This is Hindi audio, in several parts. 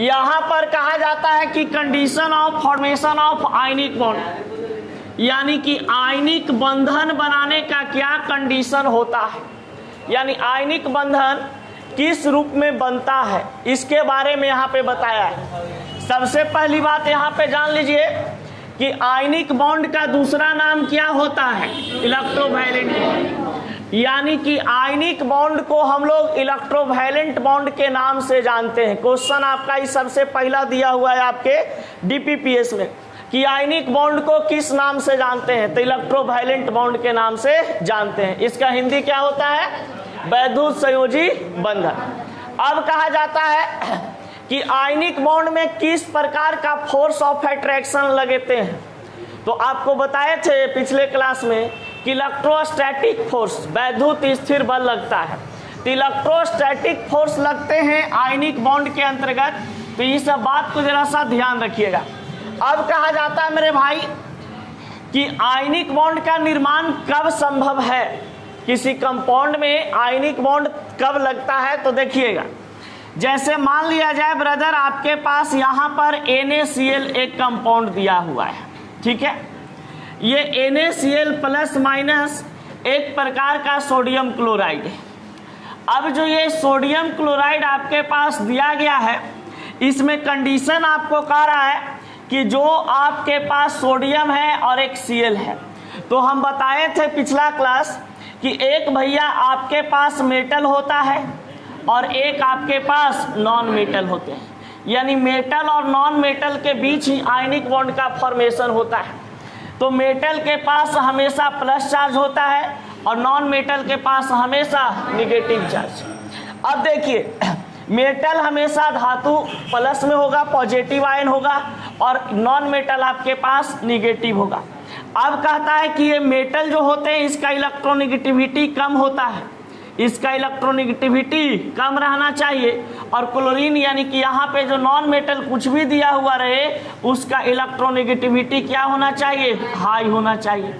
यहां पर कहा जाता है कि condition of formation of ionic bond, यानी कि आयनिक बंधन बनाने का क्या कंडीशन होता है, यानी आयनिक बंधन किस रूप में बनता है, इसके बारे में यहाँ पे बताया है। सबसे पहली बात यहाँ पे जान लीजिए कि आयनिक बॉन्ड का दूसरा नाम क्या होता है, इलेक्ट्रोवैलेंट, यानी कि आयनिक बॉन्ड को हम लोग इलेक्ट्रोवैलेंट बॉन्ड के नाम से जानते हैं। क्वेश्चन आपका ही सबसे पहला दिया हुआ है आपके डीपीपीएस में कि आयनिक बॉन्ड को किस नाम से जानते हैं, तो इलेक्ट्रोवैलेंट बॉन्ड के नाम से जानते हैं। इसका हिंदी क्या होता है, वैद्युत संयोजी बंधन। अब कहा जाता है कि आयनिक बॉन्ड में किस प्रकार का फोर्स ऑफ अट्रैक्शन लगते हैं, तो आपको बताए थे पिछले क्लास में कि इलेक्ट्रोस्टैटिक फोर्स वैद्युत स्थिर बल लगता है, तो इलेक्ट्रोस्टैटिक फोर्स लगते हैं आयनिक बॉन्ड के अंतर्गत। तो इस बात को जरा सा ध्यान रखिएगा। अब कहा जाता है मेरे भाई कि आयनिक बॉन्ड का निर्माण कब संभव है, किसी कंपाउंड में आयनिक बॉन्ड कब लगता है, तो देखिएगा जैसे मान लिया जाए ब्रदर आपके पास यहाँ पर NaCl एक कंपाउंड दिया हुआ है, ठीक है, ये NaCl प्लस माइनस एक प्रकार का सोडियम क्लोराइड है। अब जो ये सोडियम क्लोराइड आपके पास दिया गया है, इसमें कंडीशन आपको कह रहा है कि जो आपके पास सोडियम है और एक Cl है, तो हम बताए थे पिछला क्लास कि एक भैया आपके पास मेटल होता है और एक आपके पास नॉन मेटल होते हैं, यानी मेटल और नॉन मेटल के बीच ही आयनिक बॉन्ड का फॉर्मेशन होता है। तो मेटल के पास हमेशा प्लस चार्ज होता है और नॉन मेटल के पास हमेशा निगेटिव चार्ज। अब देखिए मेटल हमेशा धातु प्लस में होगा, पॉजिटिव आयन होगा, और नॉन मेटल आपके पास निगेटिव होगा। अब कहता है कि ये मेटल जो होते हैं इसका इलेक्ट्रोनेगेटिविटी कम होता है, इसका इलेक्ट्रोनेगेटिविटी कम रहना चाहिए, और क्लोरीन यानी कि यहाँ पे जो नॉन मेटल कुछ भी दिया हुआ रहे उसका इलेक्ट्रोनेगेटिविटी क्या होना चाहिए, हाई होना चाहिए।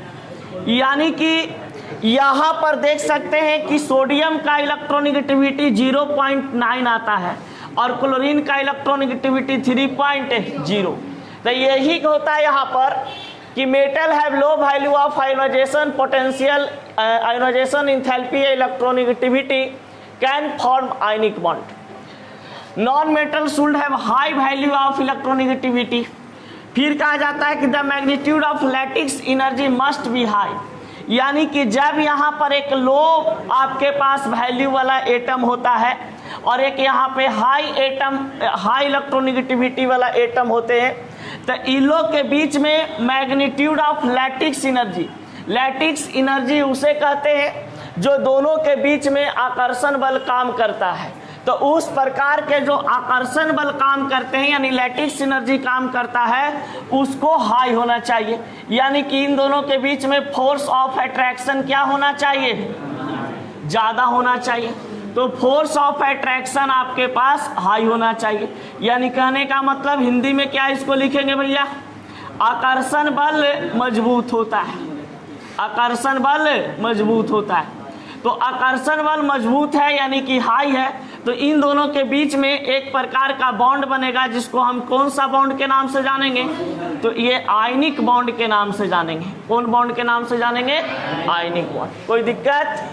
यानी कि यहाँ पर देख सकते हैं कि सोडियम का इलेक्ट्रोनेगेटिविटी 0.9 आता है और क्लोरीन का इलेक्ट्रोनेगेटिविटी 3.0। तो यही होता है यहाँ पर कि metal have low value of ionization potential, ionization enthalpy, electronegativity can form ionic bond. Non metal should have high value of electronegativity. फिर कहा जाता है कि the magnitude of lattice energy must be high, यानी कि जब यहाँ पर एक लो आपके पास वैल्यू वाला एटम होता है और एक यहाँ पे हाई इलेक्ट्रोनेगेटिविटी वाला एटम होते हैं, तो इन लोग के बीच में magnitude of lattice energy, lattice energy उसे कहते हैं जो दोनों के बीच में आकर्षण बल काम करता है। तो उस प्रकार के जो आकर्षण बल काम करते हैं यानी लैटिक्स एनर्जी काम करता है उसको हाई होना चाहिए, यानी कि इन दोनों के बीच में फोर्स ऑफ अट्रैक्शन क्या होना चाहिए, ज़्यादा होना चाहिए। तो फोर्स ऑफ अट्रैक्शन आपके पास हाई होना चाहिए, यानी कहने का मतलब हिंदी में क्या इसको लिखेंगे भैया, आकर्षण बल मजबूत होता है, आकर्षण बल मजबूत होता है। तो आकर्षण बल मजबूत है यानी कि हाई है, तो इन दोनों के बीच में एक प्रकार का बॉन्ड बनेगा जिसको हम कौन सा बॉन्ड के नाम से जानेंगे, तो ये आयनिक बॉन्ड के नाम से जानेंगे। कौन बॉन्ड के नाम से जानेंगे, आयनिक बॉन्ड। कोई दिक्कत,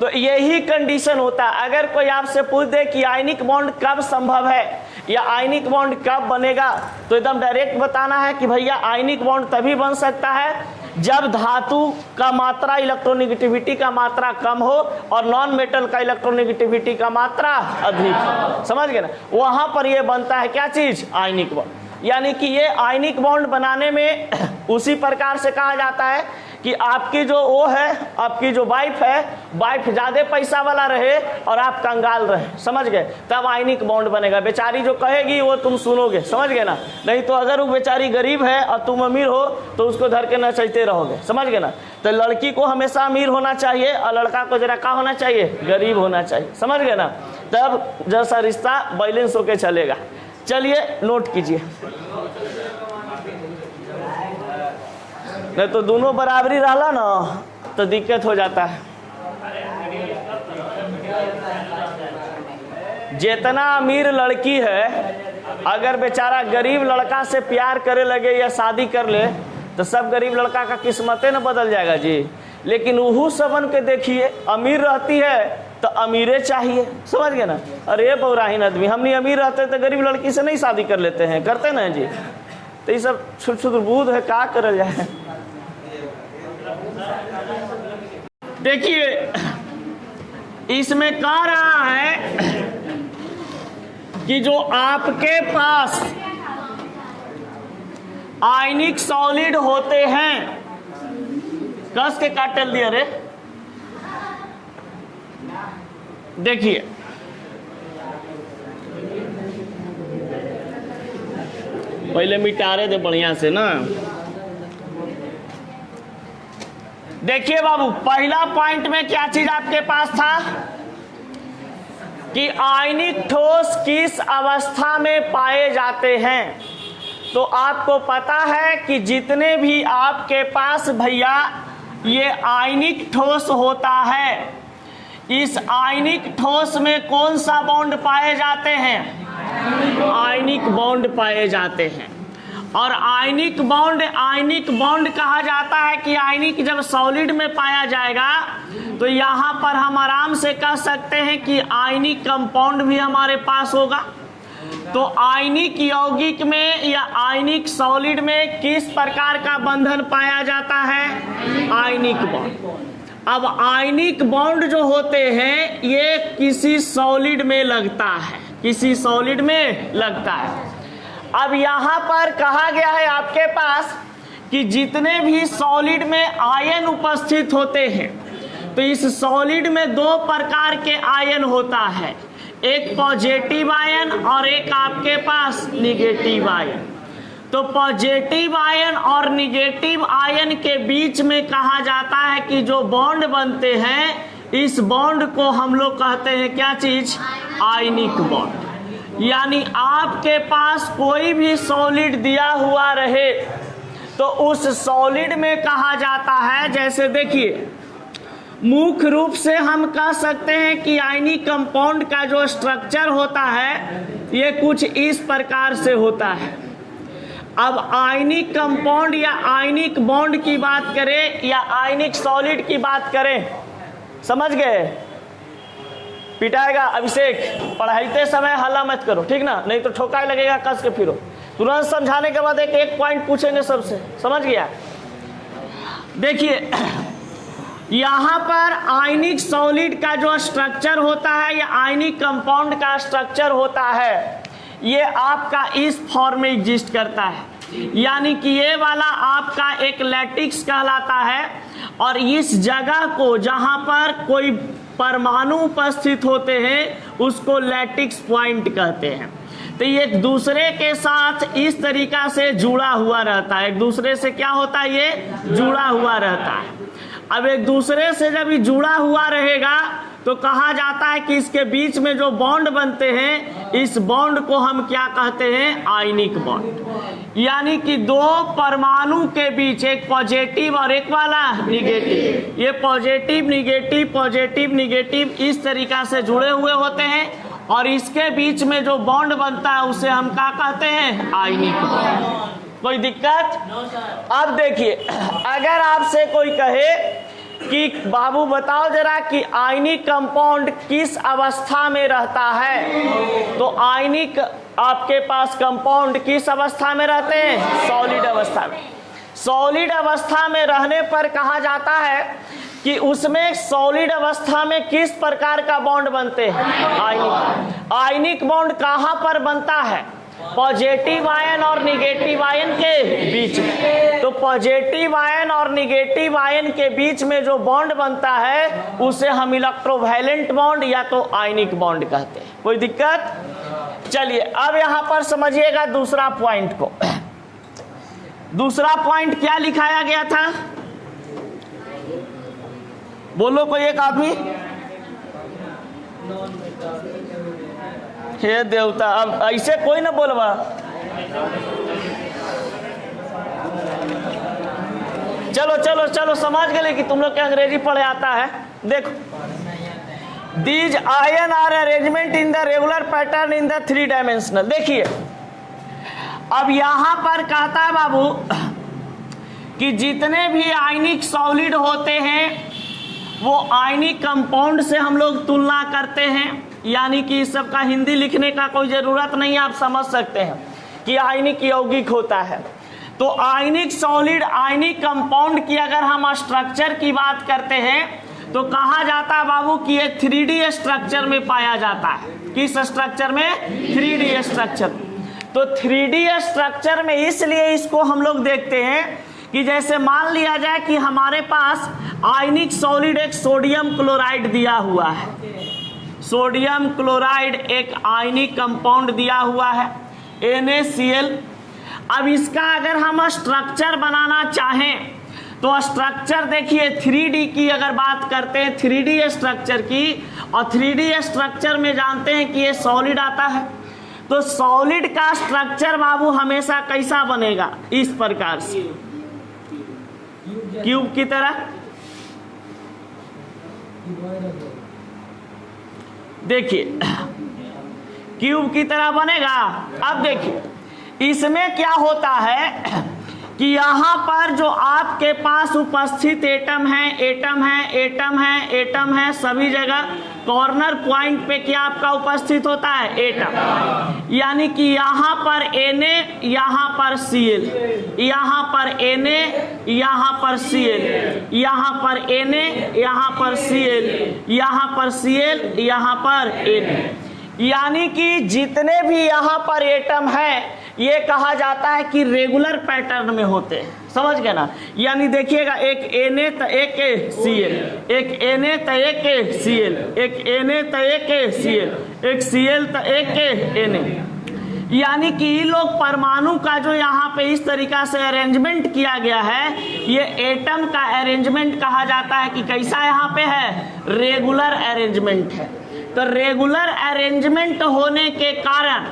तो यही कंडीशन होता है। अगर कोई आपसे पूछ दे कि आयनिक बॉन्ड कब संभव है या आयनिक बॉन्ड कब बनेगा, तो एकदम डायरेक्ट बताना है कि भैया आयनिक बॉन्ड तभी बन सकता है जब धातु का मात्रा, इलेक्ट्रोनेगेटिविटी का मात्रा कम हो और नॉन मेटल का इलेक्ट्रोनेगेटिविटी का मात्रा अधिक हो, समझ गए ना, वहां पर ये बनता है क्या चीज, आयनिक बॉन्ड। यानी कि ये आयनिक बॉन्ड बनाने में उसी प्रकार से कहा जाता है कि आपकी जो वो है, आपकी जो वाइफ है, वाइफ ज़्यादा पैसा वाला रहे और आप कंगाल रहे, समझ गए, तब आयनिक बॉन्ड बनेगा। बेचारी जो कहेगी वो तुम सुनोगे, समझ गए ना, नहीं तो अगर वो बेचारी गरीब है और तुम अमीर हो तो उसको धर के नचते रहोगे, समझ गए ना। तो लड़की को हमेशा अमीर होना चाहिए और लड़का को जरा क्या होना चाहिए, गरीब होना चाहिए, समझ गए ना, तब जैसा रिश्ता बैलेंस होके चलेगा। चलिए नोट कीजिए, नहीं तो दोनों बराबरी रहला ना तो दिक्कत हो जाता है। जितना अमीर लड़की है अगर बेचारा गरीब लड़का से प्यार करे लगे या शादी कर ले तो सब गरीब लड़का का किस्मतें न बदल जाएगा जी। लेकिन उहू सबन के देखिए, अमीर रहती है तो अमीरे चाहिए, समझ गए ना। अरे बौराहीन आदमी, हम नहीं अमीर रहते तो गरीब लड़की से नहीं शादी कर लेते हैं, करते ना जी। तो ये सब क्षुद्रबुद्ध है, क्या करल जाए। देखिए इसमें कह रहा है कि जो आपके पास आयनिक सॉलिड होते हैं, कस के काटल दिया रे, देखिए पहले मिटारे दे बढ़िया से ना। देखिए बाबू, पहला पॉइंट में क्या चीज आपके पास था कि आयनिक ठोस किस अवस्था में पाए जाते हैं। तो आपको पता है कि जितने भी आपके पास भैया ये आयनिक ठोस होता है, इस आयनिक ठोस में कौन सा बॉन्ड पाए जाते हैं? आयनिक बॉन्ड पाए जाते हैं। और आयनिक बॉन्ड कहा जाता है कि आयनिक जब सॉलिड में पाया जाएगा तो यहाँ पर हम आराम से कह सकते हैं कि आयनिक कंपाउंड भी हमारे पास होगा। तो आयनिक यौगिक में या आयनिक सॉलिड में किस प्रकार का बंधन पाया जाता है? Ionic bond. अब आयनिक बॉन्ड जो होते हैं ये किसी सॉलिड में लगता है, किसी सॉलिड में लगता है। अब यहाँ पर कहा गया है आपके पास कि जितने भी सॉलिड में आयन उपस्थित होते हैं, तो इस सॉलिड में दो प्रकार के आयन होता है, एक पॉजिटिव आयन और एक आपके पास निगेटिव आयन। तो पॉजिटिव आयन और निगेटिव आयन के बीच में कहा जाता है कि जो बॉन्ड बनते हैं, इस बॉन्ड को हम लोग कहते हैं क्या चीज? Ionic bond. यानी आपके पास कोई भी सॉलिड दिया हुआ रहे तो उस सॉलिड में कहा जाता है, जैसे देखिए मुख्य रूप से हम कह सकते हैं कि आयनिक कंपाउंड का जो स्ट्रक्चर होता है ये कुछ इस प्रकार से होता है। अब आयनिक कंपाउंड या आयनिक बॉन्ड की बात करें या आयनिक सॉलिड की बात करें, समझ गए? पिटाएगा अभिषेक, पढ़ाईते समय हल्ला मत करो, ठीक ना, नहीं तो ठोकाई लगेगा, कस के फिरो। तुरंत समझाने के बाद एक पॉइंट पूछेंगे सबसे, समझ गया? देखिए यहाँ पर आयनिक सॉलिड का जो स्ट्रक्चर होता है या आयनिक कंपाउंड का स्ट्रक्चर होता है, ये आपका इस फॉर्म में एग्जिस्ट करता है। यानी कि ये वाला आपका एक लैटिक्स कहलाता है और इस जगह को जहां पर कोई परमाणु उपस्थित होते हैं उसको लैटिक्स पॉइंट कहते हैं। तो ये एक दूसरे के साथ इस तरीका से जुड़ा हुआ रहता है, एक दूसरे से क्या होता है? ये जुड़ा हुआ रहता है। अब एक दूसरे से जब ये जुड़ा हुआ रहेगा तो कहा जाता है कि इसके बीच में जो बॉन्ड बनते हैं, इस बॉन्ड को हम क्या कहते हैं? Ionic bond. यानी कि दो परमाणु के बीच, एक पॉजिटिव और एक वाला निगेटिव, ये पॉजिटिव निगेटिव पॉजिटिव निगेटिव इस तरीका से जुड़े हुए होते हैं और इसके बीच में जो बॉन्ड बनता है उसे हम क्या कहते हैं? Ionic bond. कोई दिक्कत? अब देखिए, अगर आपसे कोई कहे कि बाबू बताओ जरा कि आयनिक कंपाउंड किस अवस्था में रहता है, तो आयनिक आपके पास कंपाउंड किस अवस्था में रहते हैं? सॉलिड अवस्था में। सॉलिड अवस्था में रहने पर कहा जाता है कि उसमें सॉलिड अवस्था में किस प्रकार का बॉन्ड बनते हैं? आयनिक। आयनिक बॉन्ड कहाँ पर बनता है? पॉजिटिव आयन और निगेटिव आयन के बीच में। तो पॉजिटिव आयन और निगेटिव आयन के बीच में जो बॉन्ड बनता है उसे हम इलेक्ट्रोवैलेंट बॉन्ड या तो आयनिक बॉन्ड कहते हैं। कोई दिक्कत? चलिए अब यहां पर समझिएगा दूसरा पॉइंट को। दूसरा पॉइंट क्या लिखाया गया था? बोलो कोई एक आदमी। हे देवता, अब ऐसे कोई ना बोलवा। चलो चलो चलो, समझ गए कि तुम लोग के अंग्रेजी पढ़े आता है। देखो, these ion are arrangement in the regular pattern in the 3 dimensional. देखिए अब यहां पर कहता है बाबू कि जितने भी आयनिक सॉलिड होते हैं वो आयनिक कंपाउंड से हम लोग तुलना करते हैं, यानी कि इस सब का हिंदी लिखने का कोई ज़रूरत नहीं, आप समझ सकते हैं कि आयनिक यौगिक होता है। तो आयनिक सॉलिड आयनिक कंपाउंड की अगर हम स्ट्रक्चर की बात करते हैं तो कहा जाता है बाबू कि ये 3D स्ट्रक्चर में पाया जाता है। किस स्ट्रक्चर में? 3D structure. तो 3D स्ट्रक्चर में इसलिए इसको हम लोग देखते हैं कि जैसे मान लिया जाए कि हमारे पास आयनिक सॉलिड एक सोडियम क्लोराइड दिया हुआ है, सोडियम क्लोराइड एक आयनिक कंपाउंड दिया हुआ है NaCl। अब इसका अगर हम स्ट्रक्चर बनाना चाहें तो स्ट्रक्चर देखिए 3D की अगर बात करते हैं 3D स्ट्रक्चर की, और 3D स्ट्रक्चर में जानते हैं कि ये सॉलिड आता है, तो सॉलिड का स्ट्रक्चर बाबू हमेशा कैसा बनेगा? इस प्रकार से क्यूब की तरह। देखिए क्यूब की तरह बनेगा। अब देखिए इसमें क्या होता है कि यहाँ पर जो आपके पास उपस्थित एटम है, एटम है, एटम है, एटम है, सभी जगह कॉर्नर पॉइंट पे क्या आपका उपस्थित होता है? एटम। यानी कि यहाँ पर Na, यहाँ पर Cl, यहाँ पर Na, यहाँ पर Cl, यहाँ पर Na, यहाँ पर Cl, यहाँ पर Cl, यहाँ पर Na। यानी कि जितने भी यहाँ पर एटम है ये कहा जाता है कि रेगुलर पैटर्न में होते हैं, समझ गए ना? यानी देखिएगा एक Na तो एक Cl, एक Na तो एक Cl, एक Na तो एक Cl, एक Cl तो एक Na। यानी कि ये लोग परमाणु का जो यहाँ पे इस तरीका से अरेंजमेंट किया गया है, ये एटम का अरेंजमेंट कहा जाता है कि कैसा यहाँ पे है? रेगुलर अरेंजमेंट है। तो रेगुलर अरेंजमेंट होने के कारण,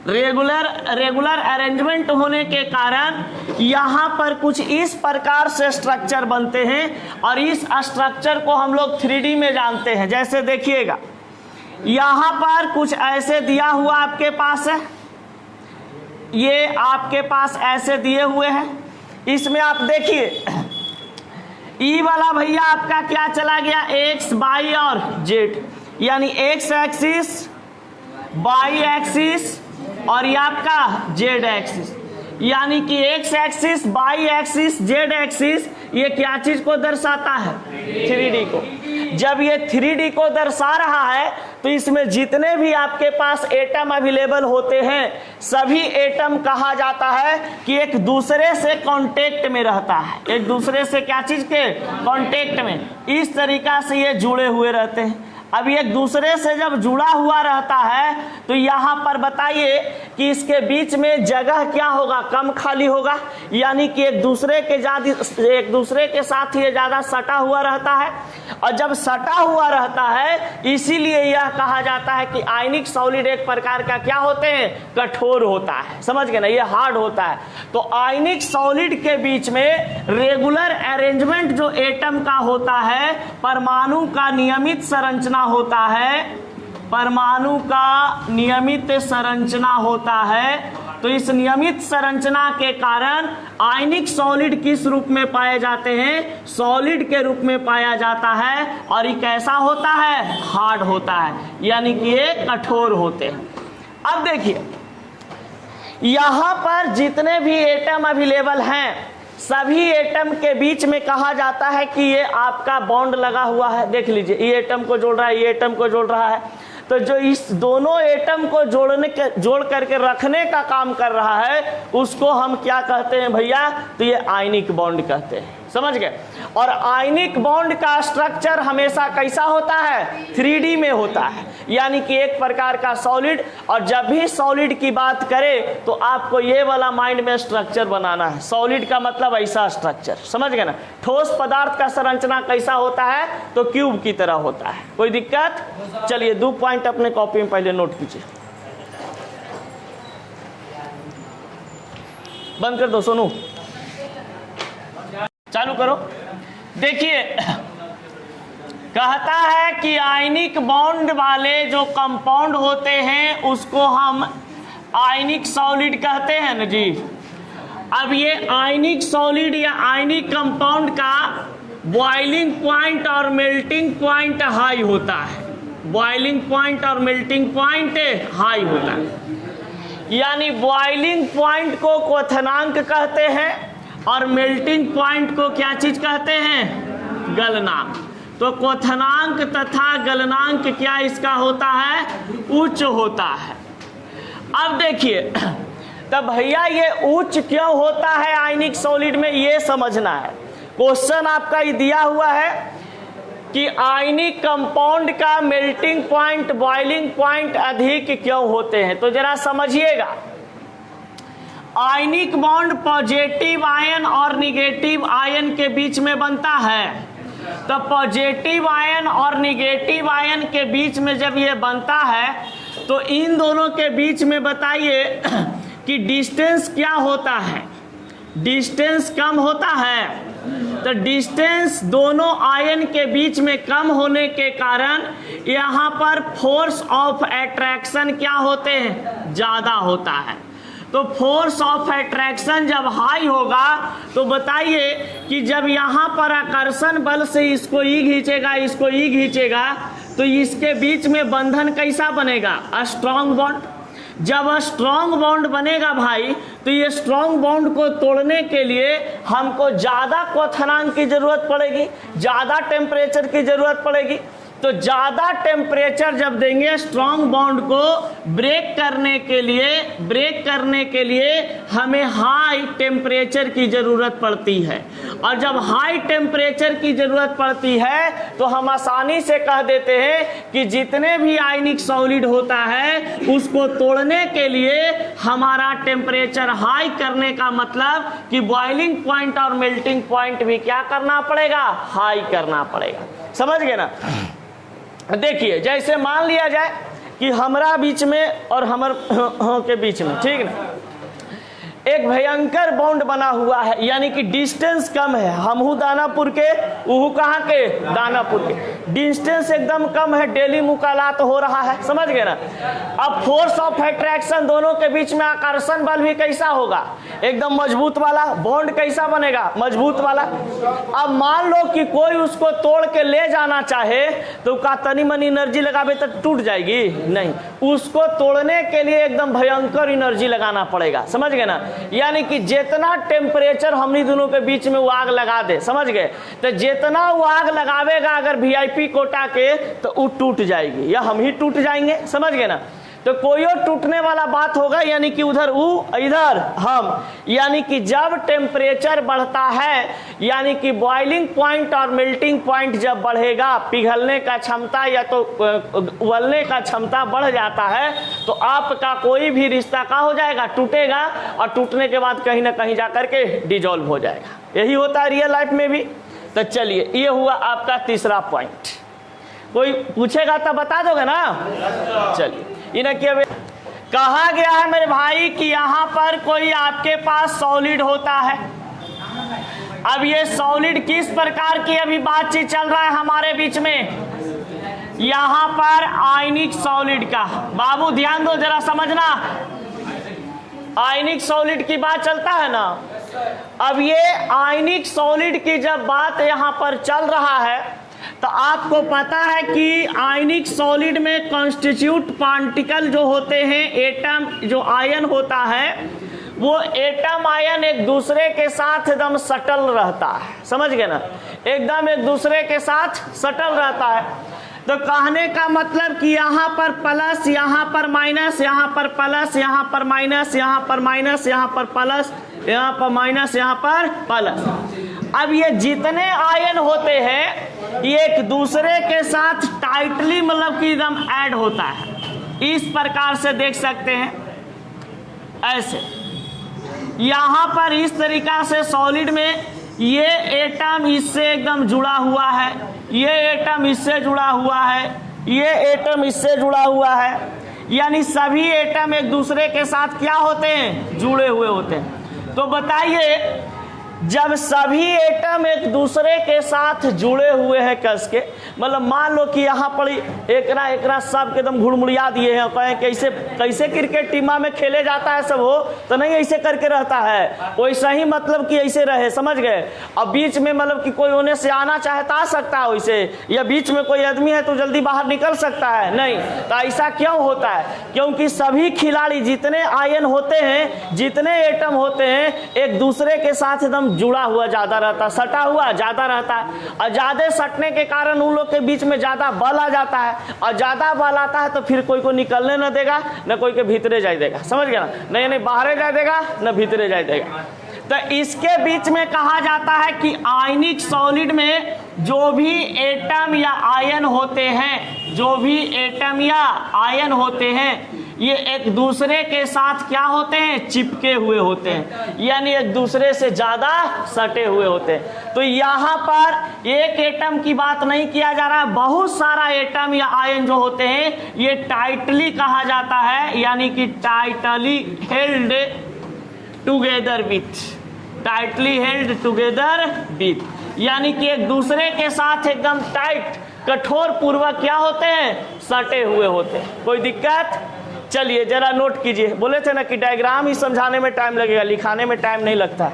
रेगुलर अरेंजमेंट होने के कारण यहाँ पर कुछ इस प्रकार से स्ट्रक्चर बनते हैं, और इस स्ट्रक्चर को हम लोग 3D में जानते हैं। जैसे देखिएगा यहाँ पर कुछ ऐसे दिया हुआ आपके पास है, ये आपके पास ऐसे दिए हुए हैं। इसमें आप देखिए ई वाला भैया आपका क्या चला गया? X, Y और Z, यानी X एक्सिस, Y एक्सिस और ये आपका Z एक्सिस। यानी कि X axis, Y axis, Z axis ये क्या चीज को दर्शाता है? 3D को। जब ये 3D को दर्शा रहा है तो इसमें जितने भी आपके पास एटम अवेलेबल होते हैं सभी एटम कहा जाता है कि एक दूसरे से कांटेक्ट में रहता है। एक दूसरे से क्या चीज के? कांटेक्ट में। इस तरीका से ये जुड़े हुए रहते हैं। अब एक दूसरे से जब जुड़ा हुआ रहता है तो यहाँ पर बताइए कि इसके बीच में जगह क्या होगा? कम खाली होगा। यानी कि एक दूसरे के साथ ये ज्यादा सटा हुआ रहता है, और जब सटा हुआ रहता है इसीलिए यह कहा जाता है कि आयनिक सॉलिड एक प्रकार का क्या होते हैं? कठोर होता है, समझ गए ना? ये हार्ड होता है। तो आयनिक सॉलिड के बीच में रेगुलर अरेंजमेंट जो एटम का होता है, परमाणु का नियमित संरचना होता है, परमाणु का नियमित संरचना होता है। तो इस नियमित संरचना के कारण आयनिक सॉलिड किस रूप में पाए जाते हैं? सॉलिड के रूप में पाया जाता है, और ये कैसा होता है? हार्ड होता है, यानी कि ये कठोर होते हैं। अब देखिए यहां पर जितने भी एटम अवेलेबल हैं सभी एटम के बीच में कहा जाता है कि ये आपका बॉन्ड लगा हुआ है। देख लीजिए ये एटम को जोड़ रहा है, ये एटम को जोड़ रहा है। तो जो इस दोनों एटम को जोड़ करके रखने का काम कर रहा है उसको हम क्या कहते हैं भैया? तो ये आयनिक बॉन्ड कहते हैं, समझ गए? और आयनिक बॉन्ड का स्ट्रक्चर हमेशा कैसा होता है? 3D में होता है, यानी कि एक प्रकार का सॉलिड। और जब भी सॉलिड की बात करें तो आपको ये वाला माइंड में स्ट्रक्चर बनाना है। सॉलिड का मतलब ऐसा स्ट्रक्चर, समझ गए ना? ठोस पदार्थ का संरचना कैसा होता है? तो क्यूब की तरह होता है। कोई दिक्कत? चलिए 2 पॉइंट अपने कॉपी में पहले नोट कीजिए। बंद कर दो सोनू, चालू करो। देखिए कहता है कि आयनिक बॉन्ड वाले जो कंपाउंड होते हैं उसको हम आयनिक सॉलिड कहते हैं ना जी। अब ये आयनिक सॉलिड या आयनिक कंपाउंड का बॉइलिंग पॉइंट और मेल्टिंग पॉइंट हाई होता है, बॉइलिंग पॉइंट और मेल्टिंग पॉइंट हाई होता है। यानी बॉइलिंग पॉइंट को क्वथनांक कहते हैं और मेल्टिंग पॉइंट को क्या चीज कहते हैं? गलनांक। तो क्वथनांक तथा गलनांक क्या इसका होता है? उच्च होता है। अब देखिए, तब भैया ये उच्च क्यों होता है आयनिक सॉलिड में, ये समझना है। क्वेश्चन आपका ये दिया हुआ है कि आयनिक कंपाउंड का मेल्टिंग पॉइंट, बॉइलिंग पॉइंट अधिक क्यों होते हैं। तो जरा समझिएगा, आयनिक बॉन्ड पॉजिटिव आयन और निगेटिव आयन के बीच में बनता है। तो पॉजिटिव आयन और निगेटिव आयन के बीच में जब ये बनता है तो इन दोनों के बीच में बताइए कि डिस्टेंस क्या होता है? डिस्टेंस कम होता है। तो डिस्टेंस दोनों आयन के बीच में कम होने के कारण यहाँ पर फोर्स ऑफ अट्रैक्शन क्या होते हैं? ज़्यादा होता है। तो फोर्स ऑफ अट्रैक्शन जब हाई होगा तो बताइए कि जब यहाँ पर आकर्षण बल से इसको ई खींचेगा, इसको ई खींचेगा, तो इसके बीच में बंधन कैसा बनेगा? Strong bond. जब स्ट्रॉन्ग बॉन्ड बनेगा भाई, तो ये स्ट्रॉन्ग बॉन्ड को तोड़ने के लिए हमको ज़्यादा क्वथनांक की जरूरत पड़ेगी, ज़्यादा टेम्परेचर की जरूरत पड़ेगी। तो ज़्यादा टेम्परेचर जब देंगे स्ट्रॉन्ग बॉन्ड को ब्रेक करने के लिए हमें हाई टेम्परेचर की ज़रूरत पड़ती है। और जब हाई टेम्परेचर की ज़रूरत पड़ती है तो हम आसानी से कह देते हैं कि जितने भी आयनिक सॉलिड होता है उसको तोड़ने के लिए हमारा टेम्परेचर हाई करने का मतलब कि बॉइलिंग पॉइंट और मेल्टिंग पॉइंट भी क्या करना पड़ेगा? हाई करना पड़ेगा। समझ गए ना? देखिए, जैसे मान लिया जाए कि हमारा बीच में और हमर के बीच में, ठीक ना, एक भयंकर बॉन्ड बना हुआ है, यानी कि डिस्टेंस कम है। हमहू दानापुर के, उहू कहाँ के? दानापुर के। डिस्टेंस एकदम कम है, डेली मुकालात हो रहा है। समझ गए ना? अब फोर्स ऑफ अट्रैक्शन दोनों के बीच में आकर्षण बल भी कैसा होगा? एकदम मजबूत वाला। बॉन्ड कैसा बनेगा? मजबूत वाला। अब मान लो कि कोई उसको तोड़ के ले जाना चाहे तो का तनी मनी एनर्जी लगावे तो टूट जाएगी? नहीं, उसको तोड़ने के लिए एकदम भयंकर एनर्जी लगाना पड़ेगा। समझ गए ना? यानी कि जितना टेम्परेचर हमनी दोनों के बीच में वो आग लगा दे, समझ गए, तो जितना वो आग लगावेगा अगर वीआईपी कोटा के, तो वो टूट जाएगी या हम ही टूट जाएंगे। समझ गए ना? तो कोई और टूटने वाला बात होगा, यानी कि उधर वो इधर हम। यानी कि जब टेम्परेचर बढ़ता है, यानी कि बॉइलिंग पॉइंट और मेल्टिंग पॉइंट जब बढ़ेगा, पिघलने का क्षमता या तो उबलने का क्षमता बढ़ जाता है, तो आपका कोई भी रिश्ता का हो जाएगा? टूटेगा। और टूटने के बाद कहीं ना कहीं जाकर के डिजॉल्व हो जाएगा। यही होता है रियल लाइफ में भी। तो चलिए, ये हुआ आपका तीसरा पॉइंट। कोई पूछेगा तो बता दोगे ना? चलिए, इन्हें क्या कहा गया है मेरे भाई कि यहाँ पर कोई आपके पास सॉलिड होता है। अब ये सॉलिड किस प्रकार की अभी बातचीत चल रहा है हमारे बीच में? यहाँ पर आयनिक सॉलिड का, बाबू ध्यान दो जरा, समझना, आयनिक सॉलिड की बात चलता है ना। अब ये आयनिक सॉलिड की जब बात यहाँ पर चल रहा है तो आपको पता है कि आयनिक सॉलिड में कॉन्स्टिट्यूट पार्टिकल जो होते हैं, एटम जो आयन होता है, वो एटम आयन एक दूसरे के साथ एकदम सटल रहता है। समझ गए ना? एकदम एक दूसरे के साथ सटल रहता है। तो कहने का मतलब कि यहाँ पर प्लस, यहाँ पर माइनस, यहाँ पर प्लस, यहाँ पर माइनस, यहाँ पर माइनस, यहाँ पर प्लस, यहाँ पर माइनस, यहाँ पर प्लस। अब ये जितने आयन होते हैं ये एक दूसरे के साथ टाइटली मतलब कि एकदम ऐड होता है। इस प्रकार से देख सकते हैं, ऐसे यहाँ पर इस तरीका से सॉलिड में ये एटम इससे एकदम जुड़ा हुआ है, ये एटम इससे जुड़ा हुआ है, ये एटम इससे जुड़ा हुआ है, यानी सभी एटम एक दूसरे के साथ क्या होते हैं? जुड़े हुए होते हैं। तो बताइए जब सभी एटम एक दूसरे के साथ जुड़े हुए हैं कस के, मतलब मान लो कि यहाँ पर एकरा सब के एकदम घुड़मुड़िया दिए हैं, कहें कैसे कैसे क्रिकेट टीमा में खेले जाता है सब, हो तो नहीं ऐसे करके रहता है, वैसा ही मतलब कि ऐसे रहे, समझ गए। अब बीच में मतलब कि कोई होने से आना चाहे तो आ सकता है वैसे, या बीच में कोई आदमी है तो जल्दी बाहर निकल सकता है, नहीं। तो ऐसा क्यों होता है? क्योंकि सभी खिलाड़ी जितने आयन होते हैं, जितने एटम होते हैं, एक दूसरे के साथ एकदम जुड़ा हुआ ज्यादा रहता है, सटा हुआ ज्यादा रहता है, और ज्यादा सटने के कारण उन लोग के बीच में ज्यादा बल आ जाता है, और ज्यादा बल आता है तो फिर कोई को निकलने न देगा, न कोई के भीतरे जाए देगा, समझ गया ना? नहीं बाहर जाए देगा न भीतरे जाए देगा। तो इसके बीच में कहा जाता है कि आयनिक सॉलिड में जो भी एटम या आयन होते हैं, जो भी एटम या आयन होते हैं, ये एक दूसरे के साथ क्या होते हैं? चिपके हुए होते हैं, यानी एक दूसरे से ज्यादा सटे हुए होते हैं। तो यहाँ पर एक एटम की बात नहीं किया जा रहा है, बहुत सारा एटम या आयन जो होते हैं ये टाइटली कहा जाता है, यानी कि tightly held together with, tightly held together with, यानी कि एक दूसरे के साथ एकदम टाइट कठोर पूर्वक क्या होते हैं? सटे हुए होते हैं। कोई दिक्कत? चलिए जरा नोट कीजिए, बोले थे ना कि डायग्राम ही समझाने में टाइम लगेगा, लिखाने में टाइम नहीं लगता।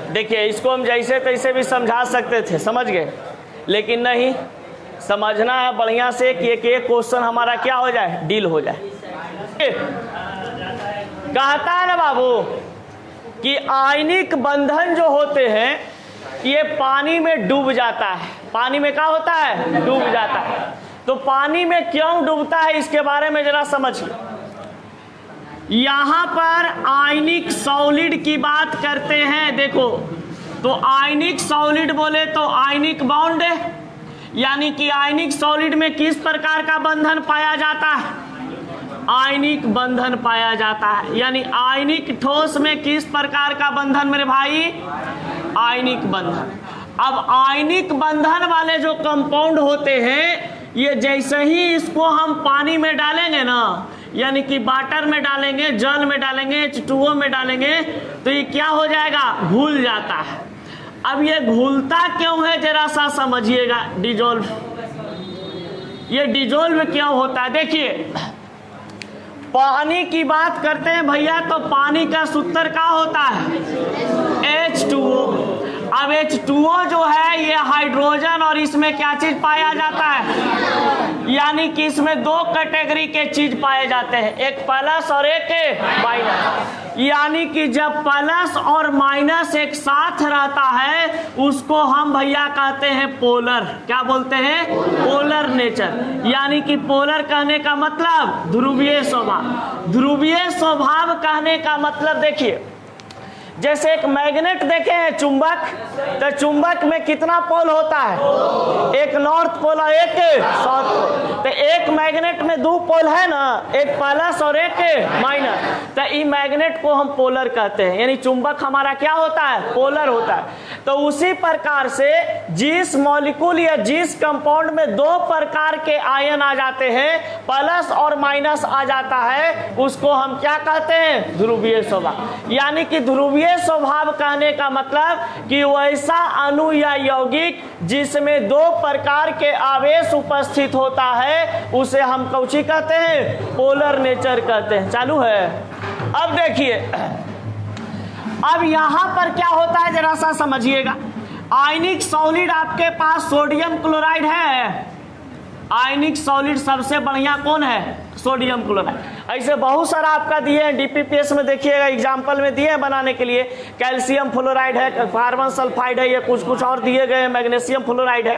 देखिए इसको हम जैसे तैसे भी समझा सकते थे, समझ गए, लेकिन नहीं, समझना है बढ़िया से कि एक एक क्वेश्चन हमारा क्या हो जाए? डील हो जाए। कहता है ना बाबू कि आयनिक बंधन जो होते हैं ये पानी में डूब जाता है। पानी में क्या होता है? डूब जाता है। तो पानी में क्यों डूबता है इसके बारे में जरा समझिए। यहां पर आयनिक सॉलिड की बात करते हैं, देखो तो आयनिक सॉलिड बोले तो आयनिक बॉन्ड, यानी कि आयनिक सॉलिड में किस प्रकार का बंधन पाया जाता है? आयनिक बंधन पाया जाता है। यानी आयनिक ठोस में किस प्रकार का बंधन मेरे भाई? आयनिक बंधन। अब आयनिक बंधन वाले जो कंपाउंड होते हैं ये जैसे ही इसको हम पानी में डालेंगे ना, यानी कि वाटर में डालेंगे, जल में डालेंगे, H2O में डालेंगे, तो ये क्या हो जाएगा? घुल जाता है। अब ये घुलता क्यों है जरा सा समझिएगा। डिजोल्व, ये डिजोल्व क्यों होता है? देखिए पानी की बात करते हैं भैया, तो पानी का सूत्र क्या होता है? H2O। अब H2O जो है ये हाइड्रोजन, और इसमें क्या चीज पाया जाता है? यानी कि इसमें दो कैटेगरी के चीज पाए जाते हैं, एक प्लस और एक माइनस। यानी कि जब प्लस और माइनस एक साथ रहता है उसको हम भैया कहते हैं पोलर। क्या बोलते हैं? Polar nature. यानी कि पोलर कहने का मतलब ध्रुवीय स्वभाव। ध्रुवीय स्वभाव कहने का मतलब देखिए, जैसे एक मैग्नेट देखे हैं चुंबक, तो चुंबक में कितना पोल होता है? एक नॉर्थ पोल और एक साउथ पोल। तो एक मैग्नेट में दो पोल है ना, एक प्लस और एक माइनस, तो इस मैग्नेट को हम पोलर कहते हैं। यानी चुंबक हमारा क्या होता है? पोलर होता है। तो उसी प्रकार से जिस मॉलिक्यूल या जिस कंपाउंड में दो प्रकार के आयन आ जाते हैं, प्लस और माइनस आ जाता है, उसको हम क्या कहते हैं? ध्रुवीय स्वभाव। यानी कि ध्रुवीय स्वभाव कहने का मतलब कि वैसा अणु या यौगिक जिसमें दो प्रकार के आवेश उपस्थित होता है उसे हम कौची कहते हैं? पोलर नेचर कहते हैं। चालू है? अब देखिए, अब यहां पर क्या होता है जरा सा समझिएगा। आयनिक सॉलिड आपके पास सोडियम क्लोराइड है। आयनिक सॉलिड सबसे बढ़िया कौन है? Sodium chloride. ऐसे बहुत सारा आपका दिए हैं डीपीपीएस में, देखिएगा एग्जाम्पल में दिए हैं बनाने के लिए। कैल्शियम फ्लोराइड है, कार्बन सल्फाइड है, ये कुछ और दिए गए, मैग्नीशियम फ्लोराइड है।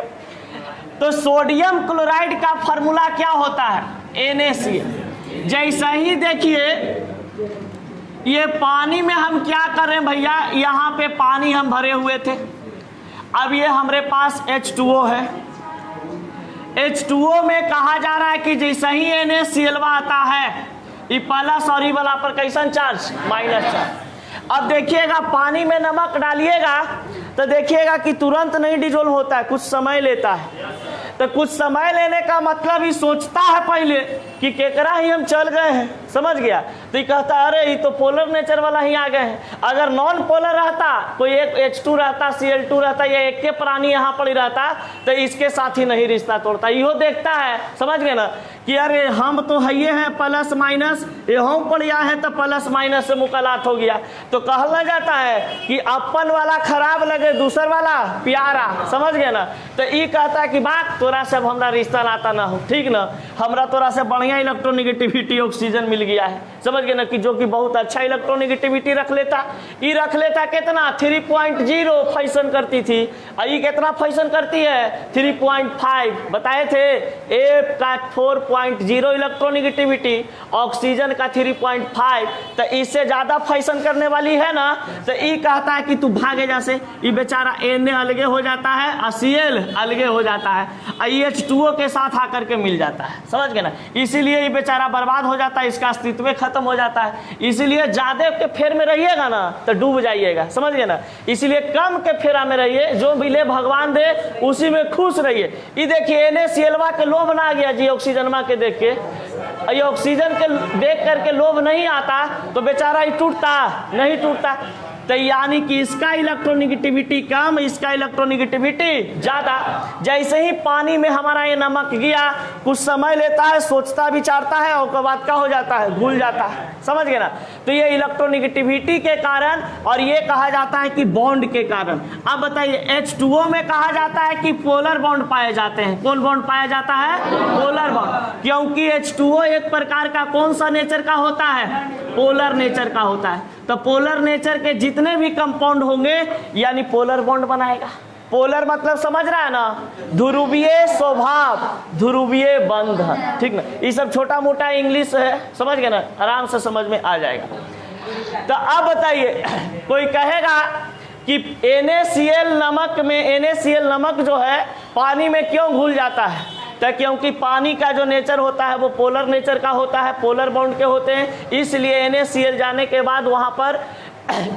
तो सोडियम क्लोराइड का फॉर्मूला क्या होता है? NaCl। जैसा ही देखिए ये पानी में हम क्या कर रहे हैं भैया, यहाँ पे पानी हम भरे हुए थे, अब ये हमारे पास H2O है। H2O में कहा जा रहा है कि जैसे ही NaCl आता है ये प्लस और ये वाला पर कैसन चार्ज, माइनस चार्ज। अब देखिएगा पानी में नमक डालिएगा तो देखिएगा कि तुरंत नहीं डिजोल्व होता है, कुछ समय लेता है। तो कुछ समय लेने का मतलब ही सोचता है पहले कि केकरा ही हम चल गए हैं, समझ गया। तो ये कहता है अरे ये तो पोलर नेचर वाला ही आ गए हैं। अगर नॉन पोलर रहता, कोई एक H2 रहता, Cl2 रहता, या एक के प्राणी यहाँ पर ही रहता तो इसके साथ ही नहीं रिश्ता तोड़ता। इहो देखता है, समझ गए ना, कि अरे हम तो है ये हैं प्लस माइनस, ये हम पर या है तो प्लस माइनस से मुकालात हो गया। तो कहला जाता है कि अपन वाला खराब लगे दूसर वाला प्यारा, समझ गए ना। तो ये कहता है कि बात तोरा से अब हमारा रिश्ता नाता ना हो, ठीक ना, हमरा तोरा से बढ़िया इलेक्ट्रोनिगेटिविटी ऑक्सीजन मिल गया है, समझ गए ना, कि जो कि बहुत अच्छा इलेक्ट्रोनिगेटिविटी रख लेता। ये रख लेता कितना 3.0 फैशन करती थी, और ये कितना फैशन करती है 3.5 बताए थे। ए का 4.0 इलेक्ट्रोनिगेटिविटी, ऑक्सीजन का 3.5, तो इससे ज्यादा फैशन करने वाली है ना। तो ये कहता है कि तू भागे जा से, ये बेचारा Na अलगे हो जाता है और Cl अलगे हो जाता है, H2O के साथ आकर के मिल जाता है, समझ गए ना। इसीलिए ये बेचारा बर्बाद हो जाता है, इसका अस्तित्व खत्म हो जाता है। इसीलिए ज्यादा के फेर में रहिएगा ना तो डूब जाइएगा, समझ गए ना। इसीलिए कम के फेरा में रहिए, जो मिले भगवान दे उसी में खुश रहिए। ये देखिए NaCl के लोभ ना आ गया जी, ऑक्सीजन के देख के, ये ऑक्सीजन के देख करके लोभ नहीं आता तो बेचारा ही टूटता नहीं टूटता। तो यानी कि इसका इलेक्ट्रोनिगेटिविटी कम, इसका इलेक्ट्रोनिगेटिविटी ज्यादा। जैसे ही पानी में हमारा ये नमक गया, कुछ समय लेता है, सोचता विचारता है, और उसके बाद क्या हो जाता है, घुल जाता है, समझ गए ना। तो ये इलेक्ट्रोनिगेटिविटी के कारण, और ये कहा जाता है कि बॉन्ड के कारण। अब बताइए H2O में कहा जाता है कि पोलर बॉन्ड पाए जाते हैं। कौन बॉन्ड पाया जाता है, पोलर बॉन्ड, क्योंकि H2O एक प्रकार का कौन सा नेचर का होता है, पोलर नेचर का होता है। तो पोलर नेचर के जितने भी कंपाउंड होंगे यानी पोलर बॉन्ड बनाएगा। पोलर मतलब समझ रहा है ना, ध्रुवीय स्वभाव, ध्रुवीय बंधन, ठीक ना। ये सब छोटा मोटा इंग्लिश है, समझ गए ना, आराम से समझ में आ जाएगा। तो अब बताइए, कोई कहेगा कि NaCl नमक में, NaCl नमक जो है पानी में क्यों घुल जाता है, तो क्योंकि पानी का जो नेचर होता है वो पोलर नेचर का होता है, पोलर बॉन्ड के होते हैं। इसलिए NaCl जाने के बाद वहां पर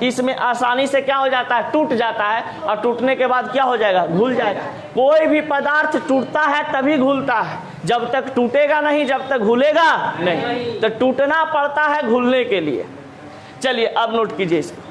इसमें आसानी से क्या हो जाता है, टूट जाता है, और टूटने के बाद क्या हो जाएगा, घुल जाएगा। कोई भी पदार्थ टूटता है तभी घुलता है, जब तक टूटेगा नहीं, जब तक घुलेगा नहीं। तो टूटना पड़ता है घुलने के लिए। चलिए अब नोट कीजिए इसको।